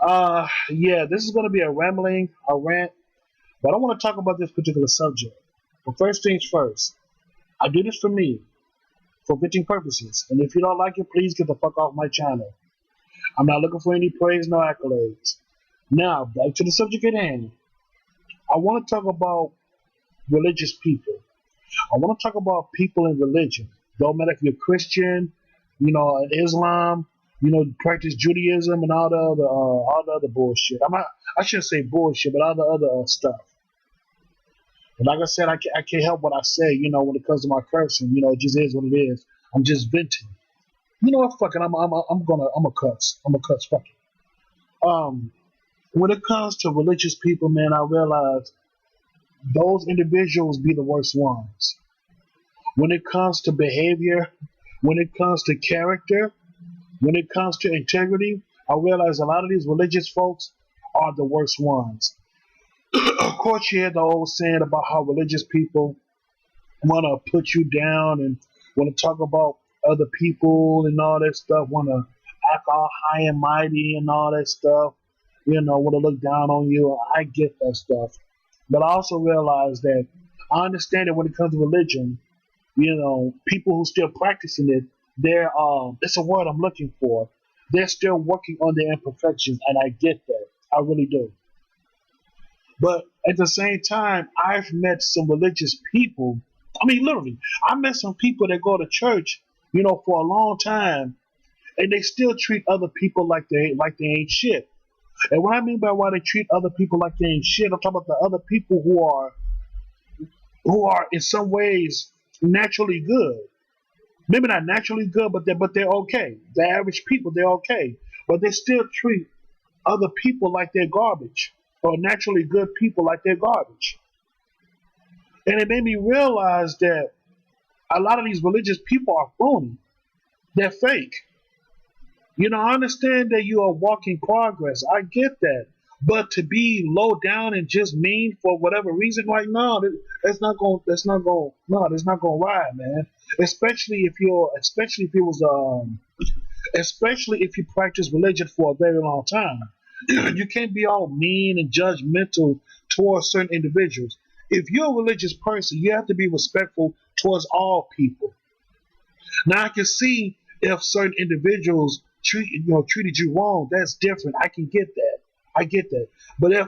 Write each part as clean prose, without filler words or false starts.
Yeah, this is going to be a rant, but I want to talk about this particular subject. But first things first, I do this for me, for bitching purposes. And if you don't like it, please get the fuck off my channel. I'm not looking for any praise, no accolades. Now, back to the subject at hand. I want to talk about religious people. I want to talk about people in religion. Don't matter if you're Christian, Islam, practice Judaism and all the other bullshit. I shouldn't say bullshit, but all the other stuff. And like I said, I can't help what I say. When it comes to my cursing, it just is what it is. I'm just venting. You know what? Fuck it. I'm a cuss. I'm a cuss. Fuck it. When it comes to religious people, man, I realize those individuals be the worst ones. When it comes to behavior, when it comes to character, when it comes to integrity, I realize a lot of these religious folks are the worst ones. Of course, you hear the old saying about how religious people want to put you down and want to talk about other people and all that stuff, want to act all high and mighty and all that stuff, want to look down on you. I get that stuff. But I also realize that I understand that when it comes to religion, people who still practicing it, it's a word I'm looking for. They're still working on their imperfections, and I get that. I really do. But at the same time, I've met some religious people. I mean, literally, I met some people that go to church, for a long time, and they still treat other people like they ain't shit. And what I mean by why they treat other people like they ain't shit, I'm talking about the other people who are in some ways naturally good. Maybe not naturally good, but they're okay. The average people, they're okay. But they still treat other people like they're garbage. Or naturally good people like they're garbage. And it made me realize that a lot of these religious people are phony. They're fake. I understand that you are walking progress. I get that. But to be low down and just mean for whatever reason, like no, that's not gonna ride, man. Especially if you practice religion for a very long time. You can't be all mean and judgmental towards certain individuals. If you're a religious person, you have to be respectful towards all people. Now I can see if certain individuals treated you wrong, that's different. I can get that. I get that. But if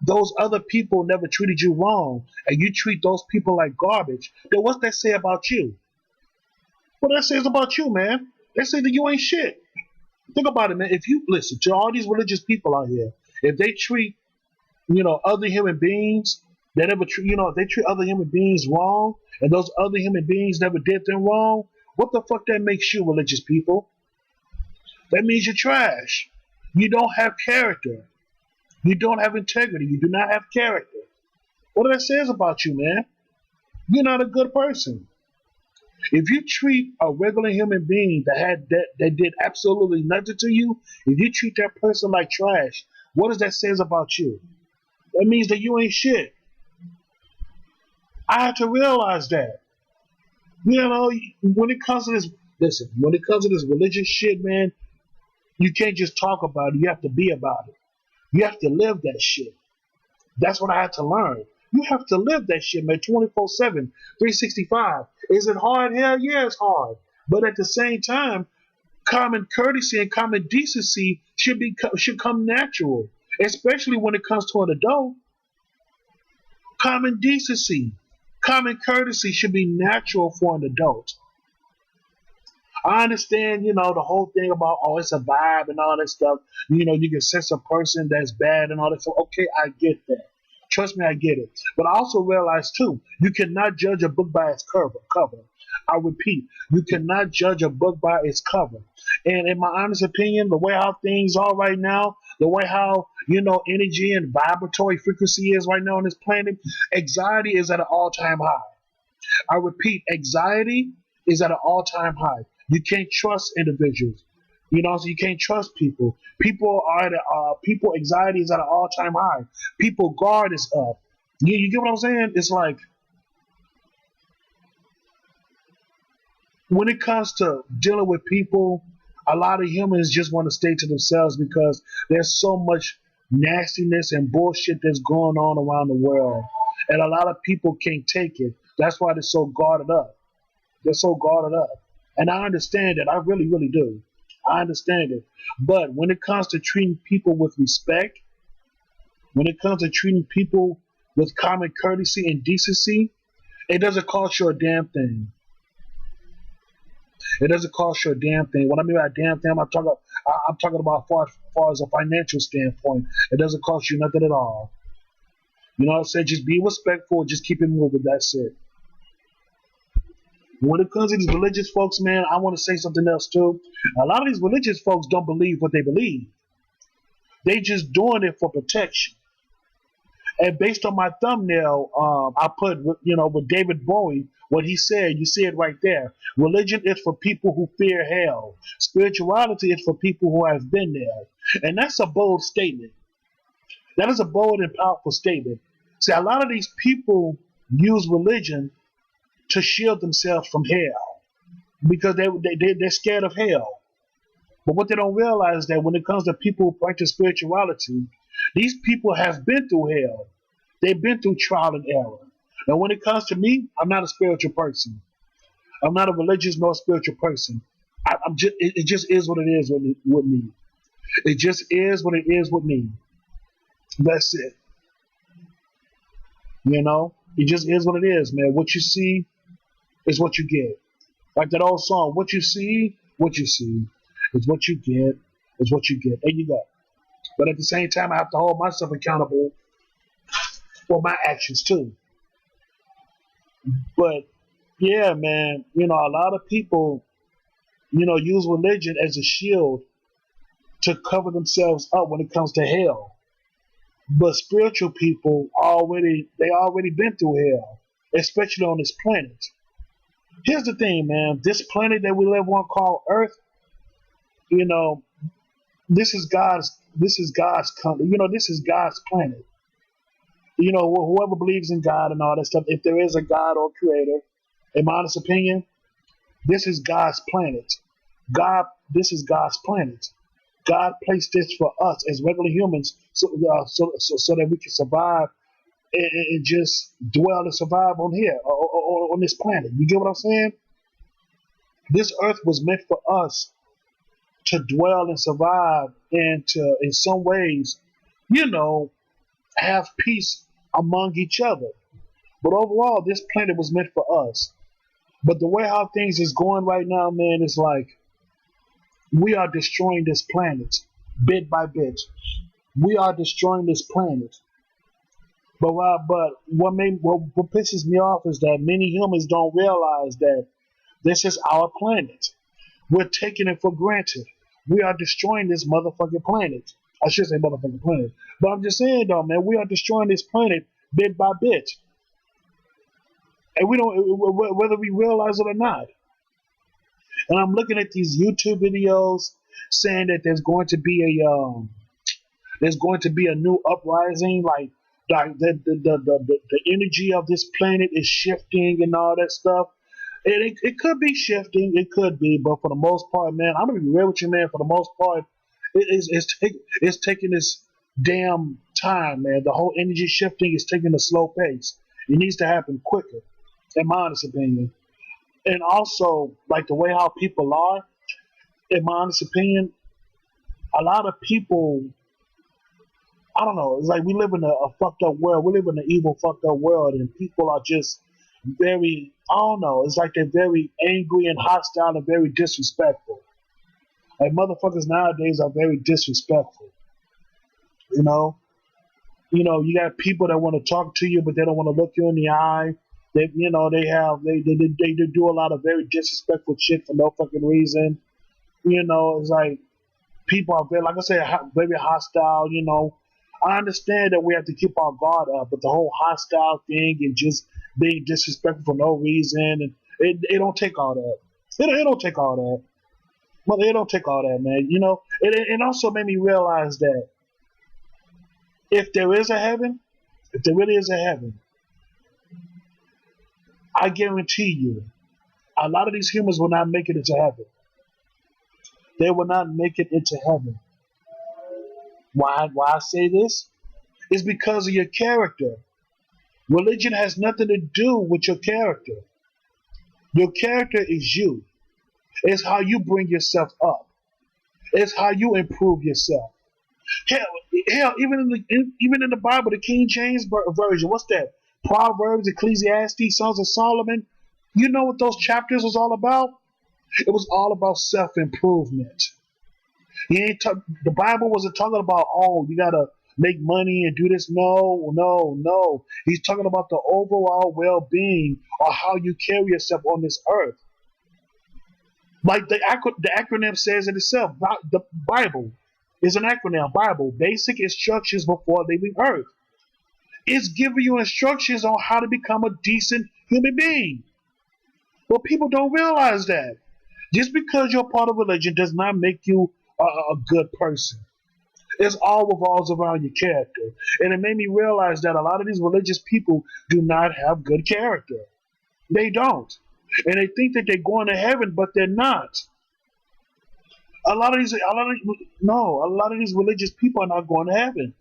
those other people never treated you wrong and you treat those people like garbage, then what's that say about you? What that says about you, man? They say that you ain't shit. Think about it, man. If you listen to all these religious people out here, if they treat, other human beings, if they treat other human beings wrong, and those other human beings never did them wrong, what the fuck that makes you, religious people? That means you're trash. You don't have character. You don't have integrity. You do not have character. What that says about you, man? You're not a good person. If you treat a regular human being that did absolutely nothing to you, if you treat that person like trash, what does that say about you? That means that you ain't shit. I had to realize that. When it comes to this, listen, when it comes to this religious shit, man, you can't just talk about it. You have to be about it. You have to live that shit. That's what I had to learn. You have to live that shit, man, 24/7, 365. Is it hard? Hell yeah, it's hard. But at the same time, common courtesy and common decency should come natural, especially when it comes to an adult. Common decency, common courtesy should be natural for an adult. I understand, the whole thing about, it's a vibe and all that stuff. You can sense a person that's bad and all that stuff. Okay, I get that. Trust me, I get it. But I also realize, too, you cannot judge a book by its cover. I repeat, you cannot judge a book by its cover. And in my honest opinion, the way how things are right now, the way how, energy and vibratory frequency is right now on this planet, anxiety is at an all-time high. I repeat, anxiety is at an all-time high. You can't trust individuals. So you can't trust people. People anxiety is at an all-time high. People guard is up. You get what I'm saying? It's like when it comes to dealing with people, A lot of humans just want to stay to themselves because there's so much nastiness and bullshit that's going on around the world. And a lot of people can't take it. That's why they're so guarded up. They're so guarded up. And I understand it. I really, really do. I understand it. But when it comes to treating people with respect, when it comes to treating people with common courtesy and decency, it doesn't cost you a damn thing. It doesn't cost you a damn thing. What I mean by a damn thing, I'm talking about far as a financial standpoint. It doesn't cost you nothing at all. You know what I'm saying? Just be respectful. Just keep it moving. That's it. When it comes to these religious folks, man, I want to say something else too. A lot of these religious folks don't believe what they believe. They just doing it for protection. And based on my thumbnail, I put, with David Bowie, what he said, you see it right there. Religion is for people who fear hell. Spirituality is for people who have been there. And that's a bold statement. That is a bold and powerful statement. See, a lot of these people use religion to shield themselves from hell because they're scared of hell. But what they don't realize is that when it comes to people who practice spirituality, these people have been through hell. They've been through trial and error. And when it comes to me, I'm not a spiritual person. I'm not a religious nor spiritual person. It just is what it is with me. It just is what it is with me. That's it. It just is what it is, man. What you see is what you get. Like that old song, what you see is what you get, is what you get. There you go. But at the same time, I have to hold myself accountable for my actions too. But yeah, man, a lot of people, use religion as a shield to cover themselves up when it comes to hell. But spiritual people already been through hell, especially on this planet. Here's the thing, man. This planet that we live on called Earth, this is God's country. This is God's planet. Whoever believes in God and all that stuff, if there is a God or creator, in my honest opinion, this is God's planet. This is God's planet. God placed this for us as regular humans so that we can survive and just dwell and survive on here, on this planet. You get what I'm saying? This earth was meant for us to dwell and survive and to, in some ways, have peace among each other. But overall, this planet was meant for us. But the way how things is going right now, man, is like we are destroying this planet bit by bit. We are destroying this planet. But what pisses me off is that many humans don't realize that this is our planet. We're taking it for granted. We are destroying this motherfucking planet. I should say motherfucking planet. But I'm just saying though, man, we are destroying this planet bit by bit. And we don't, whether we realize it or not. And I'm looking at these YouTube videos saying that there's going to be a new uprising, like the energy of this planet is shifting and all that stuff. It could be shifting, it could be, but for the most part, man, I'm gonna be real with you, man. For the most part, it's taking this damn time, man. The whole energy shifting is taking a slow pace. It needs to happen quicker, in my honest opinion. And also, like the way how people are, in my honest opinion, a lot of people, I don't know, it's like we live in a fucked up world. We live in an evil, fucked up world, and people are just very, I don't know, it's like they're very angry and hostile and very disrespectful. Like motherfuckers nowadays are very disrespectful. You got people that want to talk to you, but they don't want to look you in the eye. They do a lot of very disrespectful shit for no fucking reason. It's like people are very, like I said, very hostile. I understand that we have to keep our guard up, but the whole hostile thing and just being disrespectful for no reason, and it don't take all that. It don't take all that. Well, it don't take all that, man. It also made me realize that if there is a heaven, if there really is a heaven, I guarantee you, a lot of these humans will not make it into heaven. They will not make it into heaven. Why I say this? It's because of your character. Religion has nothing to do with your character. Your character is you. It's how you bring yourself up. It's how you improve yourself. Hell, hell, even in the Bible, the King James version, what's that? Proverbs, Ecclesiastes, Sons of Solomon. You know what those chapters was all about? It was all about self-improvement. The Bible wasn't talking about, oh, you gotta make money and do this. No, no, no. He's talking about the overall well-being or how you carry yourself on this earth. Like the acronym says it itself. The Bible is an acronym. Bible, basic instructions before leaving earth. It's giving you instructions on how to become a decent human being. But people don't realize that. Just because you're part of religion does not make you a good person. It's all revolves around your character. And it made me realize that a lot of these religious people do not have good character. They don't. And they think that they're going to heaven, but they're not. A lot of these religious people are not going to heaven.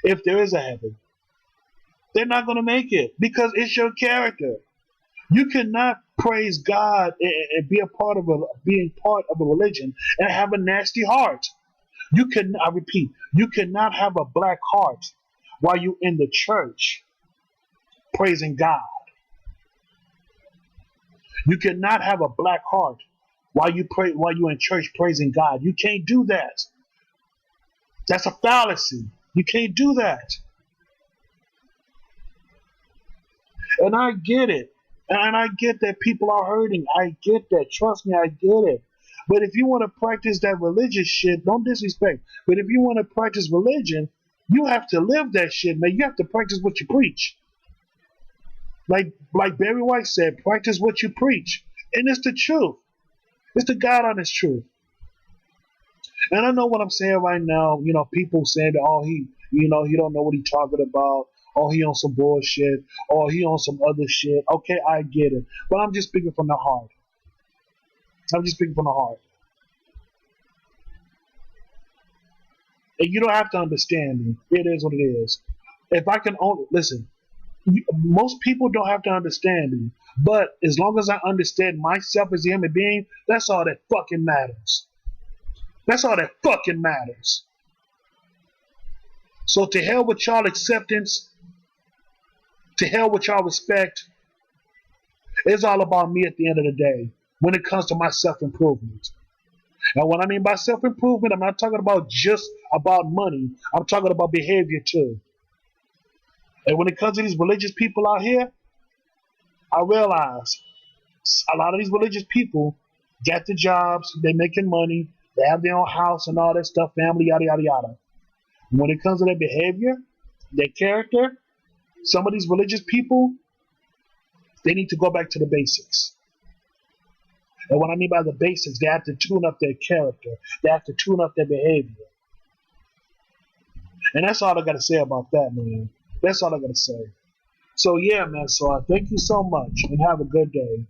If there is a heaven, they're not going to make it because it's your character. You cannot praise God and be being part of a religion and have a nasty heart. I repeat, you cannot have a black heart while you're in the church praising God. You cannot have a black heart while you're in church praising God. You can't do that. That's a fallacy. You can't do that. And I get it. And I get that people are hurting. I get that. Trust me, I get it. But if you want to practice that religious shit, don't disrespect. But if you want to practice religion, you have to live that shit, man. You have to practice what you preach. Like Barry White said, practice what you preach. And it's the truth. It's the God honest truth. And I know what I'm saying right now. You know, people saying that, oh, he don't know what he's talking about. Oh, he on some bullshit. Oh, he on some other shit. Okay, I get it. But I'm just speaking from the heart. I'm just speaking from the heart. And you don't have to understand me. It is what it is. If I can only listen, most people don't have to understand me. But as long as I understand myself as a human being, that's all that fucking matters. That's all that fucking matters. So to hell with y'all acceptance. To hell with y'all respect. It's all about me at the end of the day when it comes to my self-improvement. And what I mean by self-improvement, I'm not talking about just about money. I'm talking about behavior too. And when it comes to these religious people out here, I realize a lot of these religious people get the jobs, they're making money, they have their own house and all that stuff, family, yada, yada, yada. When it comes to their behavior, their character, some of these religious people, they need to go back to the basics. And what I mean by the basics, they have to tune up their character. They have to tune up their behavior. And that's all I got to say about that, man. That's all I got to say. So, yeah, man. So, thank you so much and have a good day.